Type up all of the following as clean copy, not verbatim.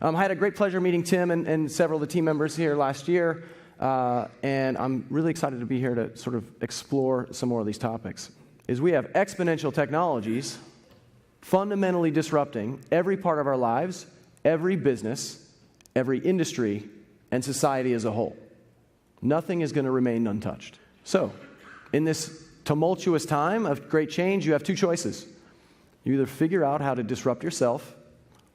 I had a great pleasure meeting Tim and several of the team members here last year, and I'm really excited to be here to sort of explore some more of these topics. We have exponential technologies fundamentally disrupting every part of our lives, every business, every industry, and society as a whole. Nothing is going to remain untouched. So, in this tumultuous time of great change, you have two choices. You either figure out how to disrupt yourself,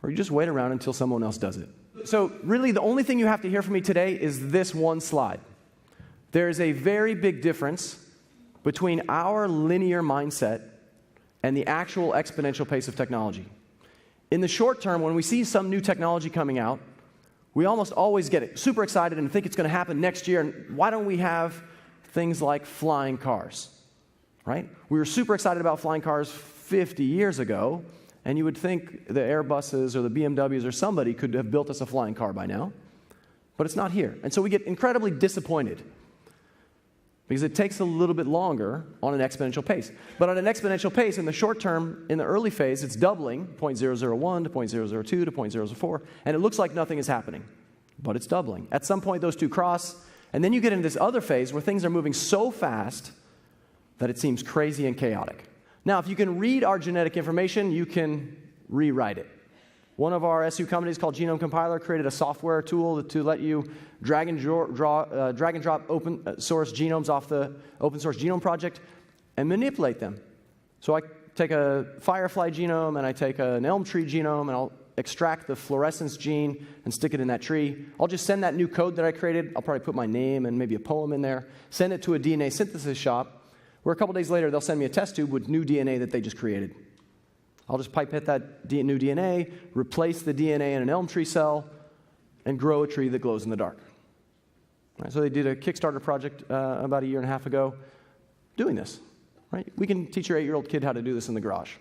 or you just wait around until someone else does it. So really, the only thing you have to hear from me today is this one slide. There is a very big difference between our linear mindset and the actual exponential pace of technology. In the short term, when we see some new technology coming out, we almost always get super excited and think it's going to happen next year. And why don't we have things like flying cars? Right? We were super excited about flying cars 50 years ago, and you would think the Airbuses or the BMWs or somebody could have built us a flying car by now, but it's not here. And so we get incredibly disappointed because it takes a little bit longer on an exponential pace. But on an exponential pace, in the short term, in the early phase, it's doubling, 0.001 to 0.002 to 0.004, and it looks like nothing is happening, but it's doubling. At some point, those two cross, and then you get into this other phase where things are moving so fast that it seems crazy and chaotic. Now, if you can read our genetic information, you can rewrite it. One of our SU companies called Genome Compiler created a software tool to let you drag and drop open source genomes off the Open Source Genome Project and manipulate them. So I take a firefly genome and I take an elm tree genome and I'll extract the fluorescence gene and stick it in that tree. I'll just send that new code that I created. I'll probably put my name and maybe a poem in there, send it to a DNA synthesis shop, where a couple days later, they'll send me a test tube with new DNA that they just created. I'll just pipette that new DNA, replace the DNA in an elm tree cell, and grow a tree that glows in the dark. Right, so they did a Kickstarter project about a year and a half ago doing this. Right? We can teach your 8-year-old kid how to do this in the garage.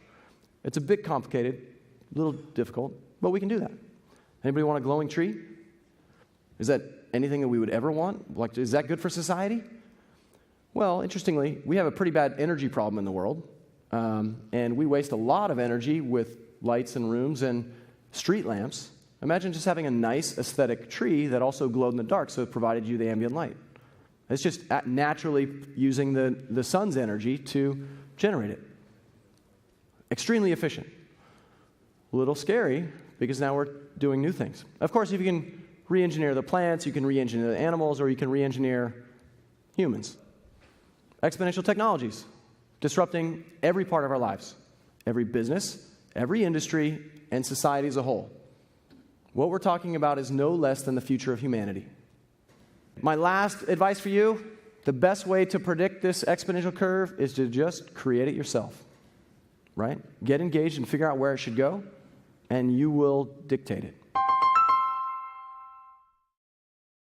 It's a bit complicated, a little difficult, but we can do that. Anybody want a glowing tree? Is that anything that we would ever want? Like, is that good for society? Well, interestingly, we have a pretty bad energy problem in the world, and we waste a lot of energy with lights in rooms and street lamps. Imagine just having a nice aesthetic tree that also glowed in the dark, so it provided you the ambient light. It's just naturally using the sun's energy to generate it. Extremely efficient. A little scary, because now we're doing new things. Of course, if you can re-engineer the plants, you can re-engineer the animals, or you can re-engineer humans. Exponential technologies, disrupting every part of our lives, every business, every industry, and society as a whole. What we're talking about is no less than the future of humanity. My last advice for you, the best way to predict this exponential curve is to just create it yourself, right? Get engaged and figure out where it should go, and you will dictate it.